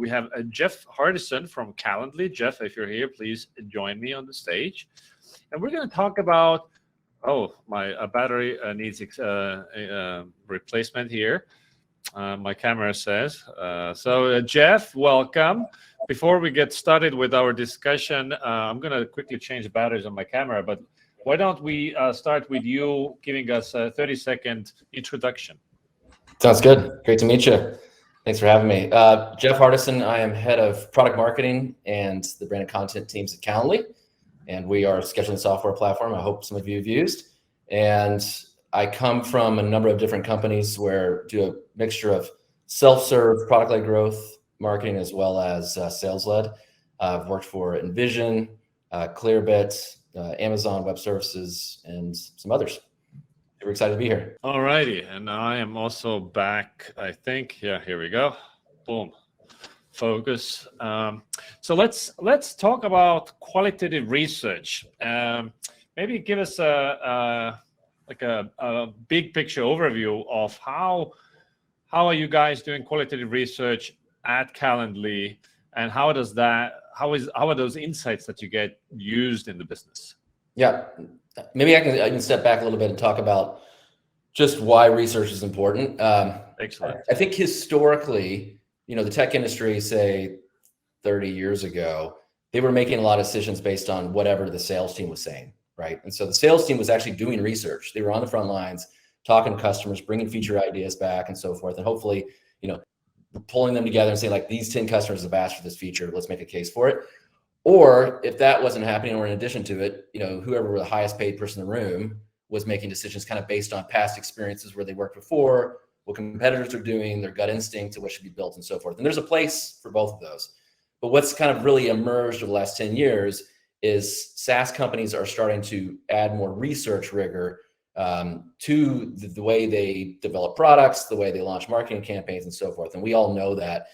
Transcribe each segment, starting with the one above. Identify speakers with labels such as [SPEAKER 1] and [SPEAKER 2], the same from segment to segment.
[SPEAKER 1] we have Jeff Hardison from Calendly. Jeff, if you're here, please join me on the stage. And we're going to talk about, my battery needs replacement here. My camera says. Jeff, welcome. Before we get started with our discussion, I'm going to quickly change the batteries on my camera, but why don't we start with you giving us a 30-second introduction?
[SPEAKER 2] Sounds good. Great to meet you. Thanks for having me. Jeff Hardison. I am head of product marketing and the branded content teams at Calendly, and we are a scheduling software platform I hope some of you have used. And I come from a number of different companies where do a mixture of self-serve, product-led growth, marketing, as well as sales-led. I've worked for Envision, Clearbit, Amazon Web Services, and some others. We're excited to be here.
[SPEAKER 1] All righty, and I am also back, I think. Yeah, here we go. Boom. Focus. So let's talk about qualitative research. Maybe give us a big picture overview of how are you guys doing qualitative research at Calendly, and how are those insights that you get used in the business?
[SPEAKER 2] Yeah, maybe I can step back a little bit and talk about just why research is important.
[SPEAKER 1] Excellent.
[SPEAKER 2] I think historically, the tech industry, say 30 years ago, they were making a lot of decisions based on whatever the sales team was saying, right? And so the sales team was actually doing research. They were on the front lines, talking to customers, bringing feature ideas back and so forth. And hopefully, pulling them together and saying, like, these 10 customers have asked for this feature, let's make a case for it. Or if that wasn't happening, or in addition to it, whoever were the highest paid person in the room was making decisions kind of based on past experiences where they worked before, what competitors are doing, their gut instinct to what should be built and so forth. And there's a place for both of those. But what's kind of really emerged over the last 10 years is SaaS companies are starting to add more research rigor to the way they develop products, the way they launch marketing campaigns and so forth. And we all know that.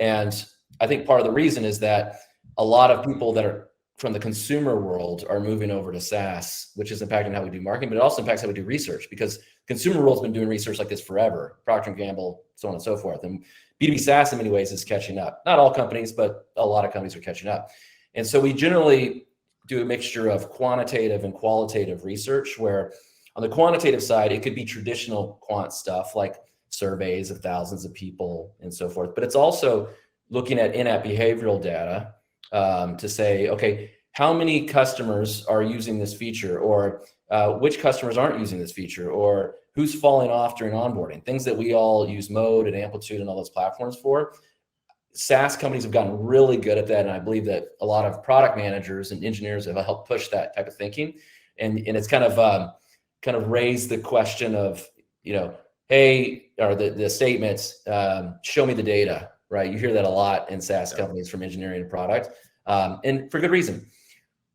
[SPEAKER 2] And I think part of the reason is that a lot of people that are from the consumer world are moving over to SaaS, which is impacting how we do marketing, but it also impacts how we do research, because consumer world's been doing research like this forever, Procter & Gamble, so on and so forth. And B2B SaaS in many ways is catching up. Not all companies, but a lot of companies are catching up. And so we generally do a mixture of quantitative and qualitative research, where on the quantitative side, it could be traditional quant stuff like surveys of thousands of people and so forth. But it's also looking at in-app behavioral data to say, okay, how many customers are using this feature, or which customers aren't using this feature, or who's falling off during onboarding, things that we all use Mode and Amplitude and all those platforms for. SaaS companies have gotten really good at that. And I believe that a lot of product managers and engineers have helped push that type of thinking. And it's kind of raised the question of, hey, or the statements, show me the data, right? You hear that a lot in SaaS companies from engineering and product, and for good reason.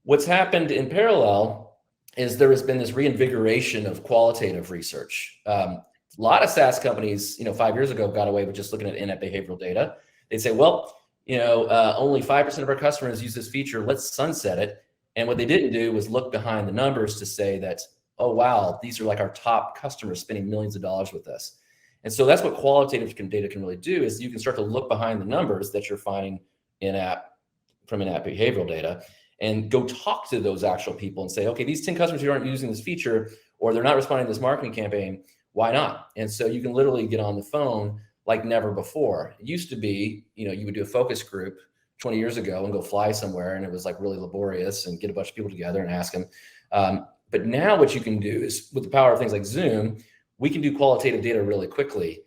[SPEAKER 2] What's happened in parallel is there has been this reinvigoration of qualitative research. A lot of SaaS companies, 5 years ago, got away with just looking at in-app behavioral data. They'd say, well, only 5% of our customers use this feature, let's sunset it. And what they didn't do was look behind the numbers to say that, oh, wow, these are like our top customers spending millions of dollars with us. And so that's what qualitative data can really do, is you can start to look behind the numbers that you're finding from in-app behavioral data, and go talk to those actual people and say, okay, these 10 customers who aren't using this feature, or they're not responding to this marketing campaign, why not? And so you can literally get on the phone like never before. It used to be, you would do a focus group 20 years ago and go fly somewhere, and it was like really laborious, and get a bunch of people together and ask them. But now what you can do is, with the power of things like Zoom, we can do qualitative data really quickly,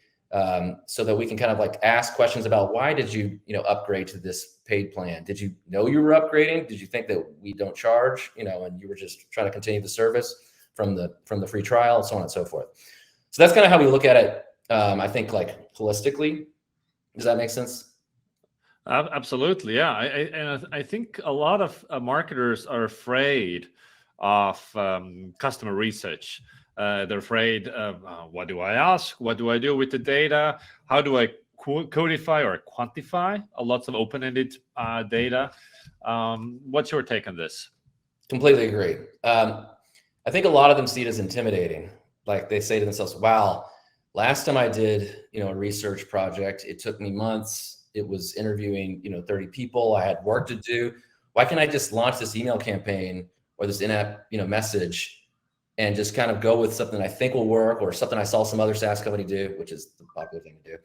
[SPEAKER 2] so that we can kind of like ask questions about, why did you, upgrade to this paid plan? Did you know you were upgrading? Did you think that we don't charge, and you were just trying to continue the service from the free trial, so on and so forth. So that's kind of how we look at it. I think, like, holistically. Does that make sense?
[SPEAKER 1] Absolutely, yeah. I think a lot of marketers are afraid of customer research. They're afraid of what do I ask? What do I do with the data? How do I codify or quantify lots of open-ended data? What's your take on this?
[SPEAKER 2] Completely agree. I think a lot of them see it as intimidating. Like, they say to themselves, wow, last time I did, a research project, it took me months. it was interviewing, 30 people. I had work to do. Why can't I just launch this email campaign or this in-app, message and just kind of go with something I think will work or something I saw some other SaaS company do, which is the popular thing to do.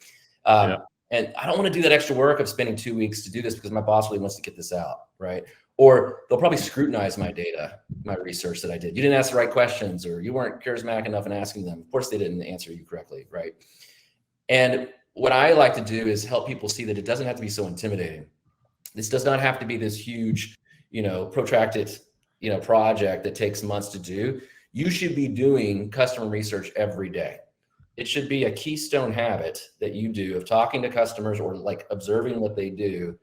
[SPEAKER 2] And I don't want to do that extra work of spending 2 weeks to do this because my boss really wants to get this out, right? Or they'll probably scrutinize my data, my research that I did. You didn't ask the right questions, or you weren't charismatic enough in asking them. Of course, they didn't answer you correctly, right? And what I like to do is help people see that it doesn't have to be so intimidating. This does not have to be this huge, protracted, project that takes months to do. You should be doing customer research every day. It should be a keystone habit that you do of talking to customers or like observing what they do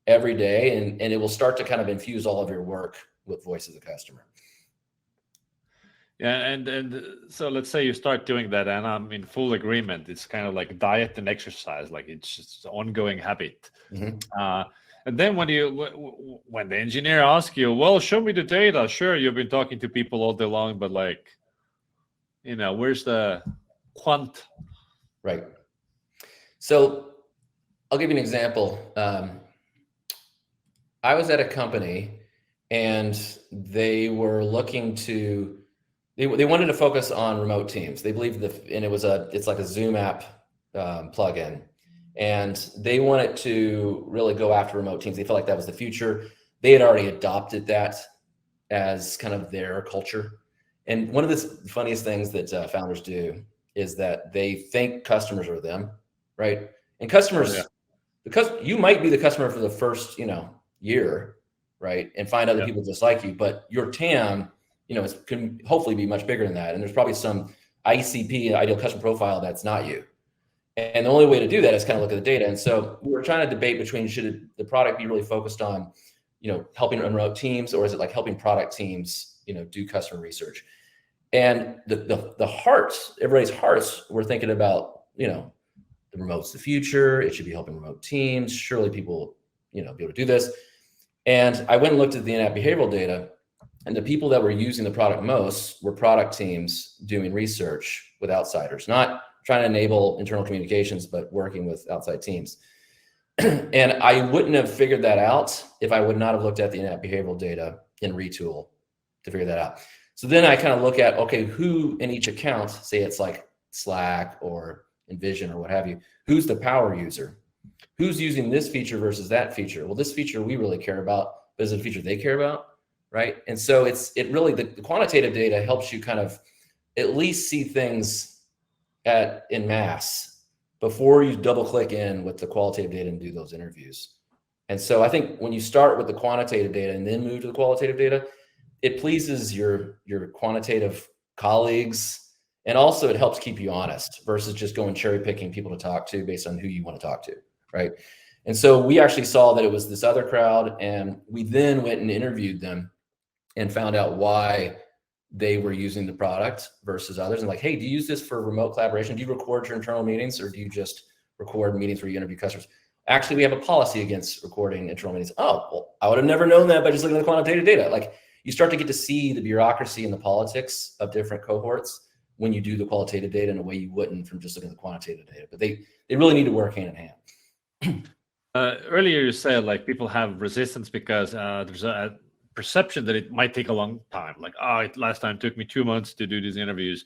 [SPEAKER 2] every day. And it will start to kind of infuse all of your work with voice of the customer.
[SPEAKER 1] Yeah, and so let's say you start doing that, and I'm in full agreement. It's kind of like diet and exercise, like it's just an ongoing habit. And then when the engineer asks you, well, show me the data. Sure, you've been talking to people all day long, but like, where's the quant?
[SPEAKER 2] Right. So I'll give you an example. I was at a company and they were looking to, they wanted to focus on remote teams. They believed it's like a Zoom app plugin. And they wanted to really go after remote teams. They felt like that was the future. They had already adopted that as kind of their culture. And one of the funniest things that founders do is that they think customers are them, right? And customers, because you might be the customer for the first, year, right? And find other people just like you, but your TAM, can hopefully be much bigger than that. And there's probably some ICP, ideal customer profile, that's not you. And the only way to do that is kind of look at the data. And so we were trying to debate between, should the product be really focused on, helping remote teams, or is it like helping product teams, do customer research? And the hearts, everybody's hearts were thinking about, the remote's the future. It should be helping remote teams. Surely people, be able to do this. And I went and looked at the in-app behavioral data, and the people that were using the product most were product teams doing research with outsiders, not trying to enable internal communications, but working with outside teams. And I wouldn't have figured that out if I would not have looked at the in-app behavioral data in Retool to figure that out. So then I kind of look at, okay, who in each account, say it's like Slack or Envision or what have you, who's the power user? Who's using this feature versus that feature? Well, this feature we really care about, but is it a feature they care about, right? And so it really, the quantitative data helps you kind of at least see things in mass before you double click in with the qualitative data and do those interviews. And so I think when you start with the quantitative data and then move to the qualitative data, it pleases your quantitative colleagues, and also it helps keep you honest versus just going cherry picking people to talk to based on who you want to talk to, right? And so we actually saw that it was this other crowd, and we then went and interviewed them and found out why they were using the product versus others. And like, hey, do you use this for remote collaboration? Do you record your internal meetings, or do you just record meetings where you interview customers? Actually, we have a policy against recording internal meetings. Oh, well, I would have never known that by just looking at the quantitative data. Like, you start to get to see the bureaucracy and the politics of different cohorts when you do the qualitative data in a way you wouldn't from just looking at the quantitative data. But they really need to work hand in hand.
[SPEAKER 1] Earlier you said like people have resistance because there's a perception that it might take a long time. Like, last time took me 2 months to do these interviews.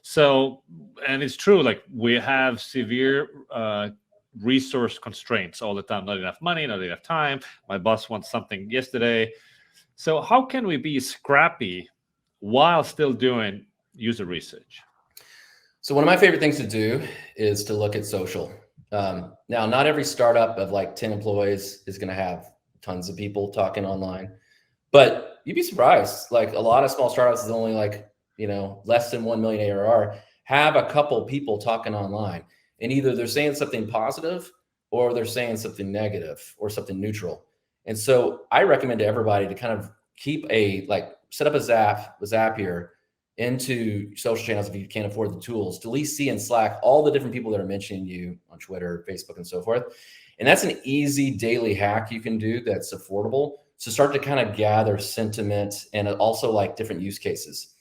[SPEAKER 1] So, and it's true, like we have severe resource constraints all the time. Not enough money, not enough time. My boss wants something yesterday. So how can we be scrappy while still doing user research?
[SPEAKER 2] So one of my favorite things to do is to look at social. Now, not every startup of like 10 employees is going to have tons of people talking online, but you'd be surprised. Like a lot of small startups is only like, less than 1 million ARR, have a couple people talking online, and either they're saying something positive or they're saying something negative or something neutral. And so I recommend to everybody to kind of set up a Zapier into social channels if you can't afford the tools, to at least see in Slack all the different people that are mentioning you on Twitter, Facebook, and so forth. And that's an easy daily hack you can do that's affordable to start to kind of gather sentiment and also like different use cases.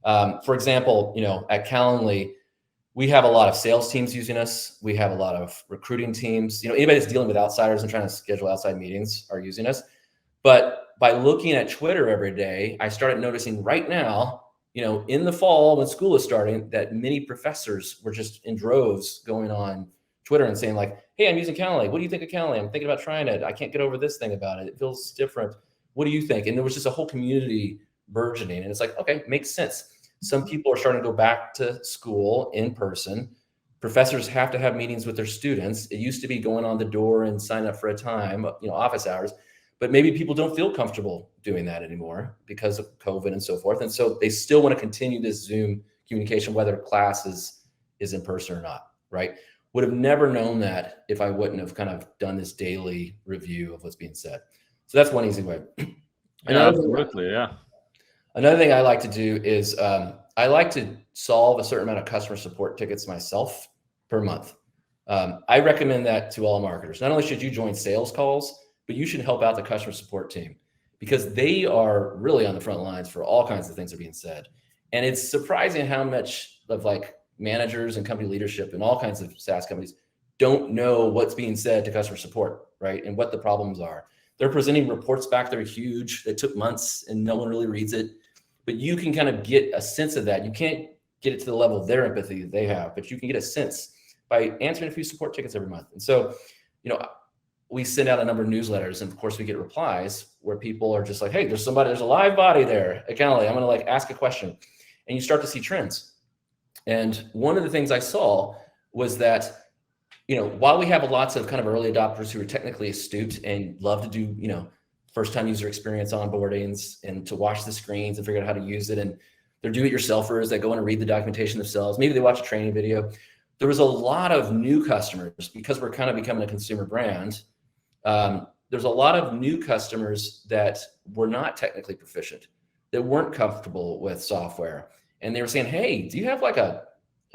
[SPEAKER 2] For example, at Calendly, We have a lot of sales teams using us. We have a lot of recruiting teams. Anybody that's dealing with outsiders and trying to schedule outside meetings are using us. But by looking at Twitter every day, I started noticing right now, in the fall when school is starting, that many professors were just in droves going on Twitter and saying like, hey, I'm using Calendly. What do you think of Calendly? I'm thinking about trying it. I can't get over this thing about it. It feels different. What do you think? And there was just a whole community burgeoning. And it's like, okay, makes sense. Some people are starting to go back to school in person. Professors have to have meetings with their students. It used to be going on the door and sign up for a time, office hours, but maybe people don't feel comfortable doing that anymore because of COVID and so forth. And so they still want to continue this Zoom communication, whether class is in person or not, right? Would have never known that if I wouldn't have kind of done this daily review of what's being said. So that's one easy way.
[SPEAKER 1] Yeah, absolutely, yeah.
[SPEAKER 2] Another thing I like to do is I like to solve a certain amount of customer support tickets myself per month. I recommend that to all marketers. Not only should you join sales calls, but you should help out the customer support team because they are really on the front lines for all kinds of things that are being said. And it's surprising how much of like managers and company leadership and all kinds of SaaS companies don't know what's being said to customer support, right? And what the problems are. They're presenting reports back that are huge, that took months and no one really reads it. But you can kind of get a sense of that. You can't get it to the level of their empathy that they have, but you can get a sense by answering a few support tickets every month. And so, we send out a number of newsletters, and of course we get replies where people are just like, hey, there's a live body there at Calendly. I'm going to ask a question. And you start to see trends. And one of the things I saw was that, while we have lots of kind of early adopters who are technically astute and love to do, first-time user experience onboardings and to watch the screens and figure out how to use it. And they're do-it-yourselfers that go in and read the documentation themselves. Maybe they watch a training video. There was a lot of new customers because we're kind of becoming a consumer brand. There's a lot of new customers that were not technically proficient, that weren't comfortable with software. And they were saying, hey, do you have like a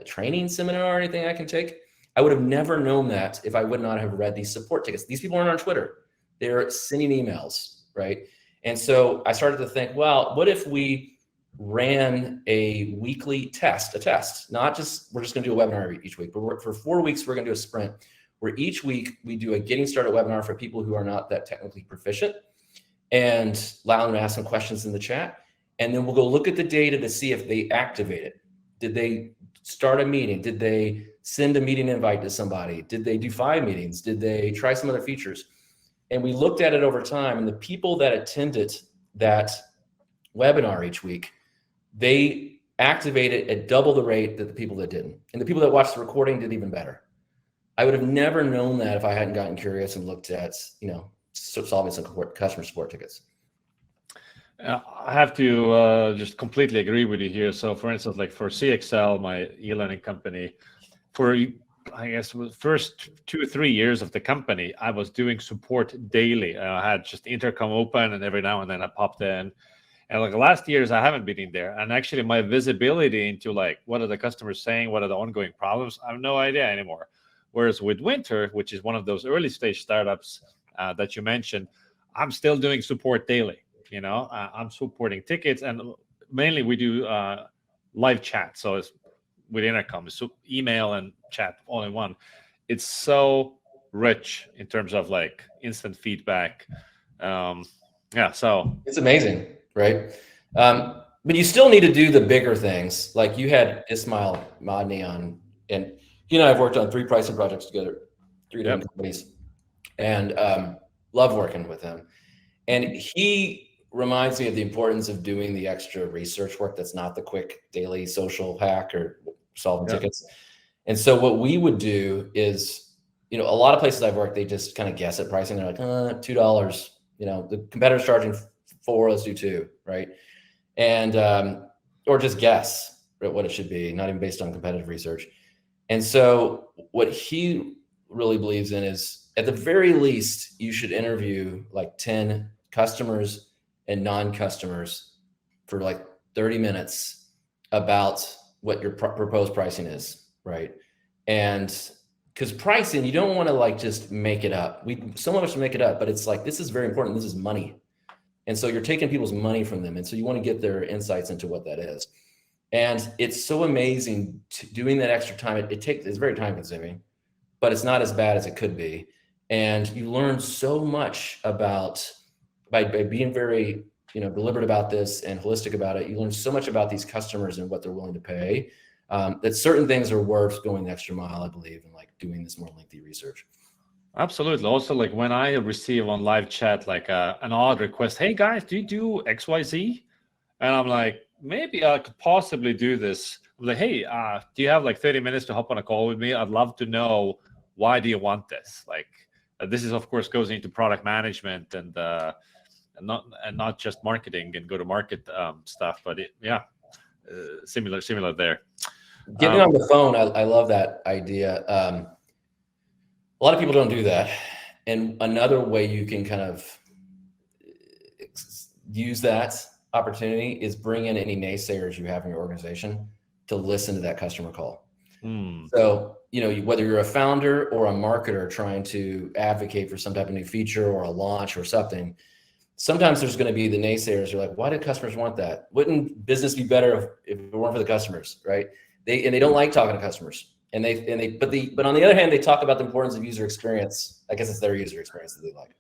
[SPEAKER 2] training seminar or anything I can take? I would have never known that if I would not have read these support tickets. These people aren't on Twitter. They're sending emails, right? And so I started to think, well, what if we ran a weekly test, not just, we're just gonna do a webinar each week, but for 4 weeks, we're gonna do a sprint where each week we do a getting started webinar for people who are not that technically proficient and allow them to ask some questions in the chat. And then we'll go look at the data to see if they activate it. Did they start a meeting? Did they send a meeting invite to somebody? Did they do 5 meetings? Did they try some other features? And we looked at it over time, and the people that attended that webinar each week, they activated at double the rate that the people that didn't. And the people that watched the recording did even better. I would have never known that if I hadn't gotten curious and looked at, solving some customer support tickets.
[SPEAKER 1] I have to just completely agree with you here. So for instance, like for CXL, my e-learning company, for I guess the first 2 or 3 years of the company, I was doing support daily. I had just intercom open, and every now and then I popped in. And like the last years, I haven't been in there. And actually my visibility into like, what are the customers saying? What are the ongoing problems? I have no idea anymore. Whereas with Winter, which is one of those early stage startups that you mentioned, I'm still doing support daily. I'm supporting tickets, and mainly we do live chat. So it's with intercom, so email and chat all in one. It's so rich in terms of like instant feedback. So
[SPEAKER 2] it's amazing, right? But you still need to do the bigger things. Like you had Ismail Madni on, and he and I have worked on 3 pricing projects together, 3 different companies, and love working with him. And he reminds me of the importance of doing the extra research work that's not the quick daily social hack or solving tickets. And so what we would do is, a lot of places I've worked, they just kind of guess at pricing. They're like, $2, the competitor's charging 4, let's do 2, right? And, or just guess at what it should be, not even based on competitive research. And so what he really believes in is, at the very least, you should interview like 10 customers and non-customers for like 30 minutes about what your proposed pricing is, right? And because pricing, you don't want to like just make it up. Some of us make it up, but it's like, this is very important. This is money. And so you're taking people's money from them. And so you want to get their insights into what that is. And it's so amazing doing that extra time. It's very time consuming, but it's not as bad as it could be. And you learn so much about, by being very, deliberate about this and holistic about it, you learn so much about these customers and what they're willing to pay, that certain things are worth going the extra mile, I believe, and like doing this more lengthy research.
[SPEAKER 1] Absolutely. Also, like when I receive on live chat, like an odd request, hey guys, do you do XYZ? And I'm like, maybe I could possibly do this. I'm like, hey, do you have like 30 minutes to hop on a call with me? I'd love to know, why do you want this? Like, this is of course goes into product management and not just marketing and go to market stuff, but similar there.
[SPEAKER 2] Getting on the phone, I love that idea. A lot of people don't do that. And another way you can kind of use that opportunity is bring in any naysayers you have in your organization to listen to that customer call. So, whether you're a founder or a marketer trying to advocate for some type of new feature or a launch or something, sometimes there's going to be the naysayers. You're like, why do customers want that? Wouldn't business be better if it weren't for the customers, right? They don't like talking to customers. But on the other hand, they talk about the importance of user experience. I guess it's their user experience that they like.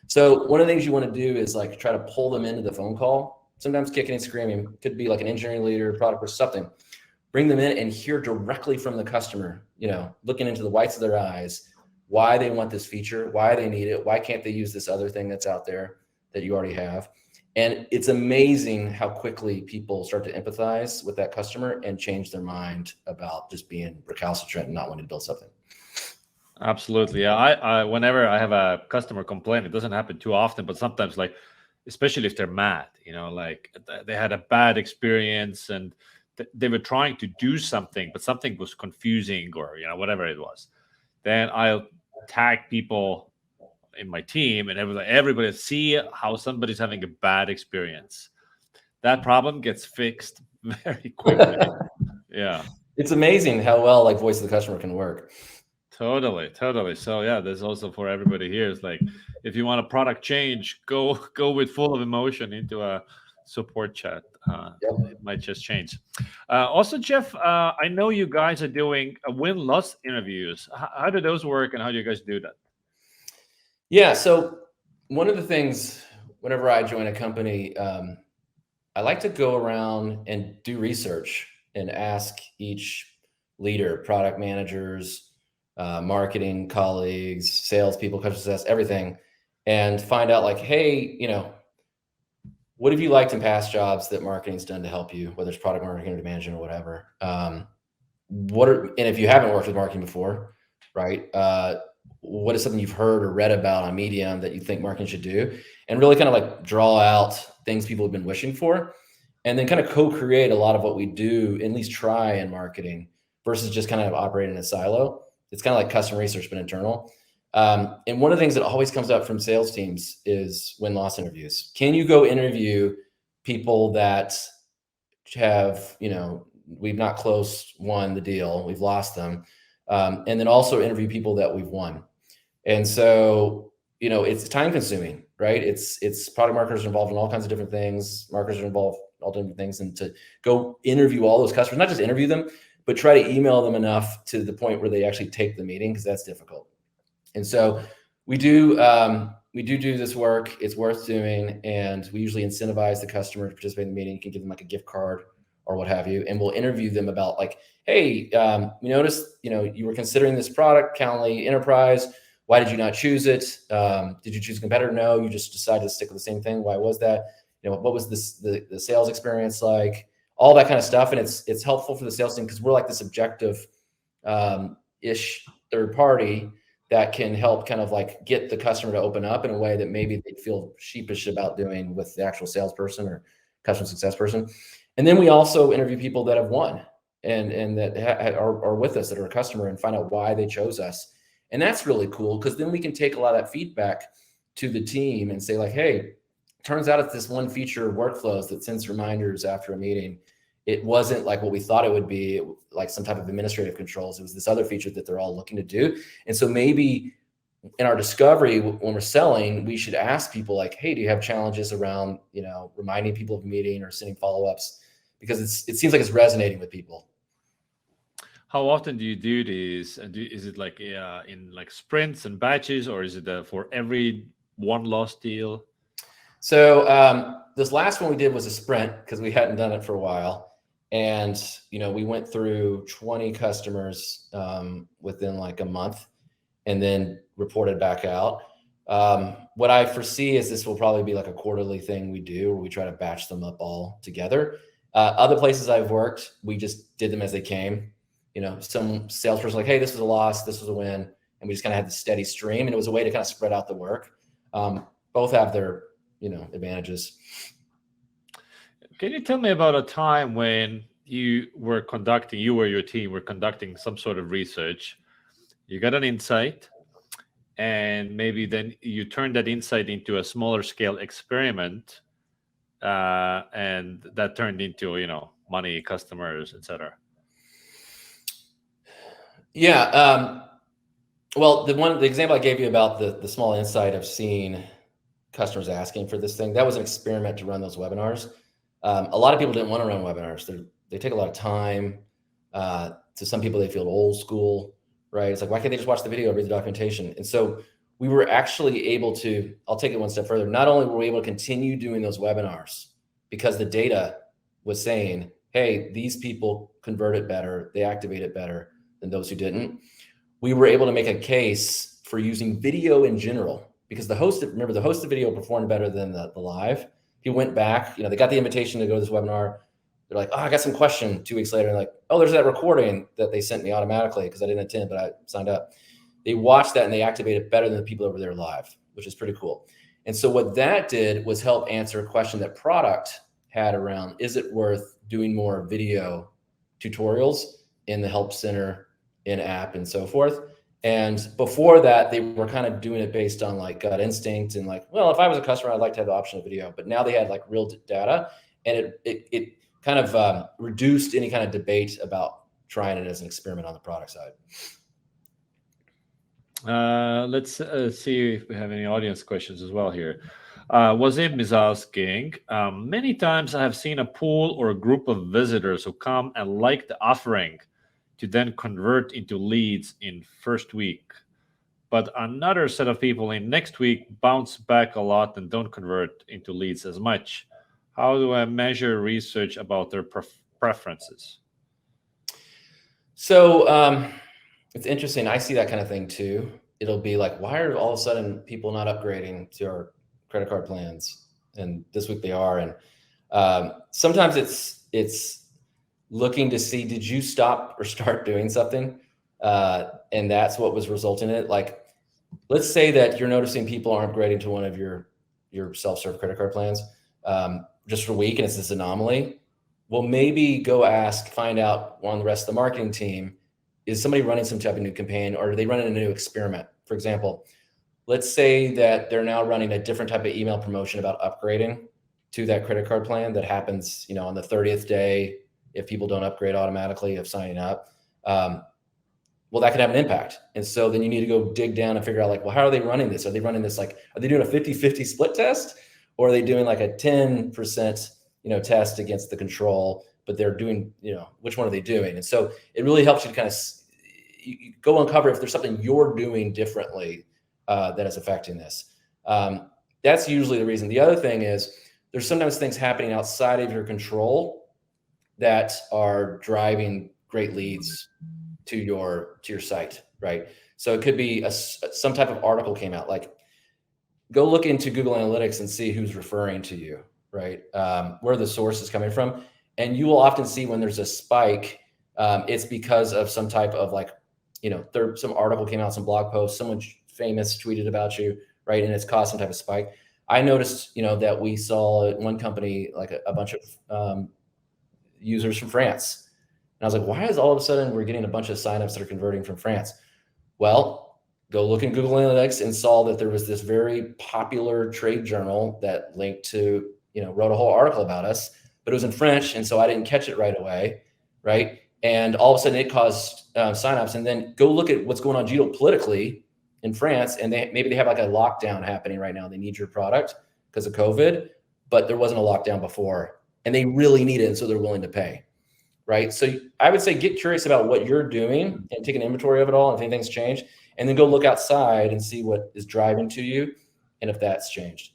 [SPEAKER 2] So one of the things you want to do is like try to pull them into the phone call. Sometimes kicking and screaming, could be like an engineering leader, product or something. Bring them in and hear directly from the customer, looking into the whites of their eyes, why they want this feature, why they need it, why can't they use this other thing that's out there that you already have. And it's amazing how quickly people start to empathize with that customer and change their mind about just being recalcitrant and not wanting to build something.
[SPEAKER 1] Absolutely. Yeah. I whenever I have a customer complain, it doesn't happen too often, but sometimes, like, especially if they're mad, like they had a bad experience and they were trying to do something, but something was confusing or, whatever it was. Then I'll tag people in my team and everybody see how somebody's having a bad experience. That problem gets fixed very quickly. Yeah.
[SPEAKER 2] It's amazing how well like voice of the customer can work.
[SPEAKER 1] Totally. So yeah, there's also for everybody here. It's like, if you want a product change, go with full of emotion into a support chat. It might just change. Also, Jeff, I know you guys are doing win-loss interviews. How do those work, and how do you guys do that?
[SPEAKER 2] Yeah. So one of the things, whenever I join a company, I like to go around and do research and ask each leader, product managers, marketing colleagues, salespeople, customer success, everything, and find out like, hey, what have you liked in past jobs that marketing's done to help you, whether it's product marketing or demand management or whatever. And if you haven't worked with marketing before, right? What is something you've heard or read about on Medium that you think marketing should do, and really kind of like draw out things people have been wishing for, and then kind of co-create a lot of what we do, at least try in marketing, versus just kind of operating in a silo. It's kind of like customer research, but internal. And one of the things that always comes up from sales teams is win-loss interviews. Can you go interview people that have, we've not won the deal, we've lost them, and then also interview people that we've won. And so, it's time consuming, right? It's product marketers are involved in all kinds of different things. Marketers are involved in all different things, and to go interview all those customers, not just interview them, but try to email them enough to the point where they actually take the meeting, because that's difficult. And so we do this work. It's worth doing, and we usually incentivize the customer to participate in the meeting. You can give them like a gift card or what have you, and we'll interview them about like, hey, we noticed, you were considering this product, Calendly Enterprise. Why did you not choose it? Did you choose a competitor? No, you just decided to stick with the same thing. Why was that? What was the sales experience like? All that kind of stuff. And it's helpful for the sales team because we're like this objective ish third party that can help kind of like get the customer to open up in a way that maybe they feel sheepish about doing with the actual salesperson or customer success person. And then we also interview people that have won and that are with us, that are a customer, and find out why they chose us. And that's really cool, because then we can take a lot of that feedback to the team and say like, hey, turns out it's this one feature of workflows that sends reminders after a meeting. It wasn't like what we thought it would be, like some type of administrative controls. It was this other feature that they're all looking to do. And so maybe in our discovery, when we're selling, we should ask people like, hey, do you have challenges around, reminding people of a meeting or sending follow-ups? because it seems like it's resonating with people.
[SPEAKER 1] How often do you do this? And is it like in like sprints and batches, or is it for every one loss deal?
[SPEAKER 2] So this last one we did was a sprint because we hadn't done it for a while. And, we went through 20 customers within like a month and then reported back out. What I foresee is this will probably be like a quarterly thing we do, where we try to batch them up all together. Other places I've worked, we just did them as they came. Some salesperson like, hey, this was a loss, this was a win. And we just kind of had the steady stream, and it was a way to kind of spread out the work. Both have their, advantages.
[SPEAKER 1] Can you tell me about a time when you or your team were conducting some sort of research, you got an insight, and maybe then you turn that insight into a smaller scale experiment, and that turned into, money, customers, etc.?
[SPEAKER 2] Yeah. Well, the example I gave you about the small insight of seeing customers asking for this thing, that was an experiment to run those webinars. A lot of people didn't want to run webinars. They take a lot of time. To some people, they feel old school, right? It's like, why can't they just watch the video, read the documentation? And so we were actually able to, I'll take it one step further. Not only were we able to continue doing those webinars because the data was saying, hey, these people converted better, they activated better than those who didn't. We were able to make a case for using video in general, because the host of the video performed better than the live. He went back, they got the invitation to go to this webinar. They're like, oh, I got some question 2 weeks later. And like, oh, there's that recording that they sent me automatically because I didn't attend, but I signed up. They watched that and they activated better than the people over there live, which is pretty cool. And so what that did was help answer a question that product had around, is it worth doing more video tutorials in the help center, in app, and so forth? And before that, they were kind of doing it based on like gut instinct and like, well, if I was a customer, I'd like to have the option of video. But now they had like real data, and it kind of reduced any kind of debate about trying it as an experiment on the product side.
[SPEAKER 1] Let's see if we have any audience questions as well here. Wazim is asking, many times I have seen a pool or a group of visitors who come and like the offering to then convert into leads in first week, but another set of people in next week bounce back a lot and don't convert into leads as much. How do I measure research about their preferences?
[SPEAKER 2] So it's interesting. I see that kind of thing too. It'll be like, why are all of a sudden people not upgrading to our credit card plans? And this week they are. And sometimes it's looking to see, did you stop or start doing something? And that's what was resulting in it. Like, let's say that you're noticing people aren't upgrading to one of your self-serve credit card plans just for a week, and it's this anomaly. Well, maybe go find out on the rest of the marketing team, is somebody running some type of new campaign, or are they running a new experiment? For example, let's say that they're now running a different type of email promotion about upgrading to that credit card plan that happens, on the 30th day, if people don't upgrade automatically of signing up. Well, that could have an impact. And so then you need to go dig down and figure out like, well, how are they running this? Are they running this like, are they doing a 50-50 split test? Or are they doing like a 10%, test against the control, but they're doing, which one are they doing? And so it really helps you to kind of go uncover if there's something you're doing differently that is affecting this. That's usually the reason. The other thing is there's sometimes things happening outside of your control that are driving great leads to your site, right? So it could be some type of article came out, like go look into Google Analytics and see who's referring to you, right? Where the source is coming from. And you will often see when there's a spike, it's because of some type of like, some article came out, some blog post, someone famous tweeted about you, right? And it's caused some type of spike. I noticed, that we saw at one company, like a bunch of users from France. And I was like, why is all of a sudden we're getting a bunch of signups that are converting from France? Well, go look in Google Analytics and saw that there was this very popular trade journal that linked to, wrote a whole article about us, but it was in French. And so I didn't catch it right away. Right. And all of a sudden it caused signups. And then go look at what's going on geopolitically in France. And maybe they have like a lockdown happening right now. They need your product because of COVID, but there wasn't a lockdown before and they really need it, and so they're willing to pay, right? So I would say get curious about what you're doing and take an inventory of it all, and if anything's changed, and then go look outside and see what is driving to you, and if that's changed.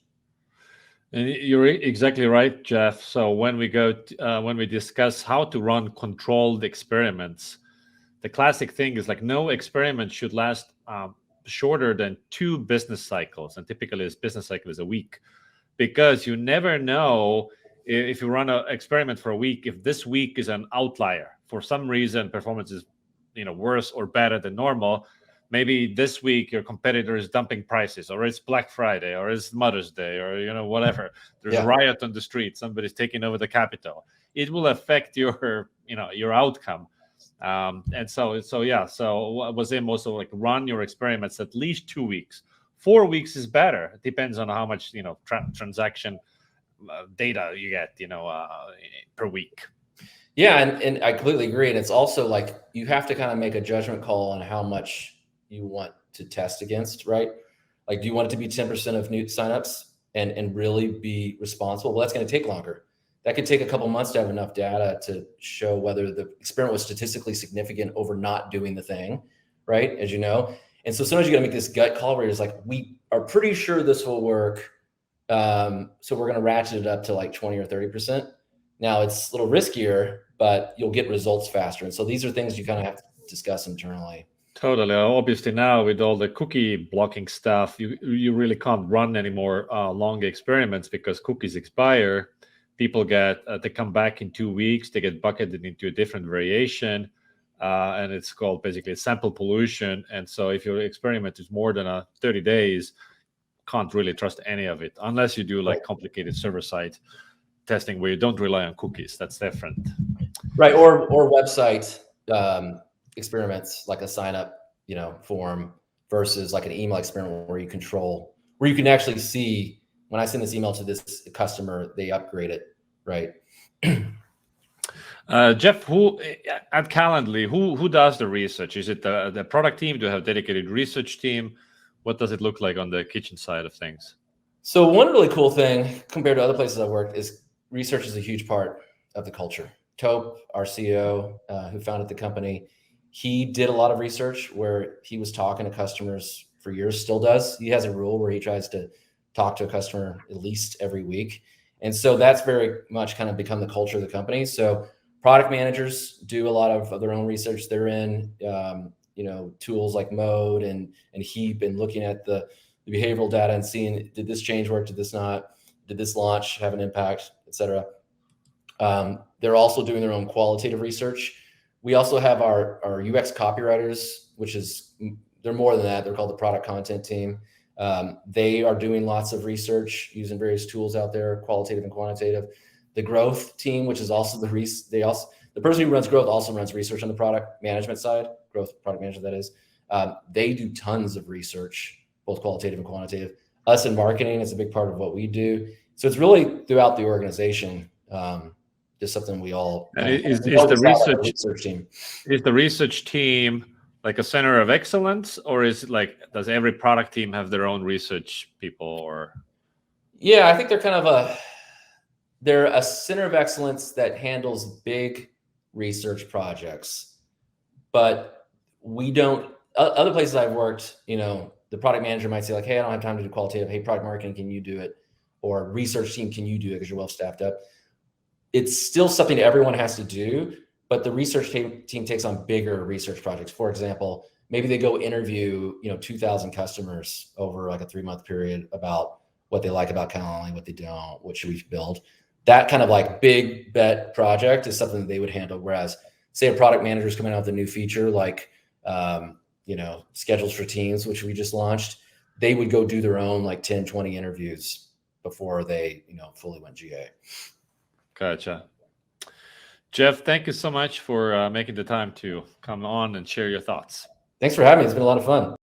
[SPEAKER 1] And you're exactly right, Jeff. So when we when we discuss how to run controlled experiments, the classic thing is like no experiment should last shorter than 2 business cycles, and typically this business cycle is a week, because you never know if you run an experiment for a week, if this week is an outlier for some reason, performance is worse or better than normal. Maybe this week your competitor is dumping prices, or it's Black Friday, or it's Mother's Day, or whatever. There's a riot on the street, somebody's taking over the Capitol. It will affect your your outcome. And so Wasim also like run your experiments at least 2 weeks. 4 weeks is better. It depends on how much transaction data you get per week.
[SPEAKER 2] Yeah, and I completely agree. And it's also like you have to kind of make a judgment call on how much you want to test against, right? Like, do you want it to be 10% of new signups and really be responsible? Well, that's going to take longer. That could take a couple months to have enough data to show whether the experiment was statistically significant over not doing the thing, right? As you know. And so sometimes you got to make this gut call where it's like, we are pretty sure this will work. So we're going to ratchet it up to like 20 or 30%. Now it's a little riskier, but you'll get results faster. And so these are things you kind of have to discuss internally.
[SPEAKER 1] Totally. Obviously now with all the cookie blocking stuff, you really can't run any more long experiments because cookies expire. People they come back in 2 weeks, they get bucketed into a different variation, and it's called basically sample pollution. And so if your experiment is more than 30 days, can't really trust any of it unless you do like complicated server-side testing where you don't rely on cookies. That's different.
[SPEAKER 2] Right. Or website experiments like a sign up, form versus like an email experiment where you can actually see when I send this email to this customer, they upgrade it. Right.
[SPEAKER 1] Jeff, who at Calendly, who does the research? Is it the product team? Do you have a dedicated research team? What does it look like on the kitchen side of things?
[SPEAKER 2] So one really cool thing compared to other places I've worked is research is a huge part of the culture. Tope, our CEO, who founded the company, he did a lot of research where he was talking to customers for years, still does. He has a rule where he tries to talk to a customer at least every week. And so that's very much kind of become the culture of the company. So product managers do a lot of their own research. They're in, tools like Mode and Heap and looking at the behavioral data and seeing, did this change work? Did this not? Did this launch have an impact, et cetera? They're also doing their own qualitative research. We also have our UX copywriters, they're more than that. They're called the product content team. They are doing lots of research using various tools out there, qualitative and quantitative. The growth team, which is also the person who runs growth also runs research on the product management side, growth product management, that is. They do tons of research, both qualitative and quantitative. Us in marketing is a big part of what we do. So it's really throughout the organization, just something we all.
[SPEAKER 1] Is the research team like a center of excellence, or is it like, does every product team have their own research people? Or
[SPEAKER 2] yeah, I think they're a center of excellence that handles big research projects, but we don't. Other places I've worked, the product manager might say like, hey, I don't have time to do qualitative. Hey, product marketing, can you do it? Or research team, can you do it because you're well staffed up? It's still something everyone has to do, but the research team takes on bigger research projects. For example, maybe they go interview, 2,000 customers over like a 3-month period about what they like about Calendly, what they don't, what should we build. That kind of like big bet project is something that they would handle. Whereas say a product manager is coming out with a new feature, like, schedules for teams, which we just launched, they would go do their own like 10, 20 interviews before they, fully went GA.
[SPEAKER 1] Gotcha. Jeff, thank you so much for making the time to come on and share your thoughts.
[SPEAKER 2] Thanks for having me. It's been a lot of fun.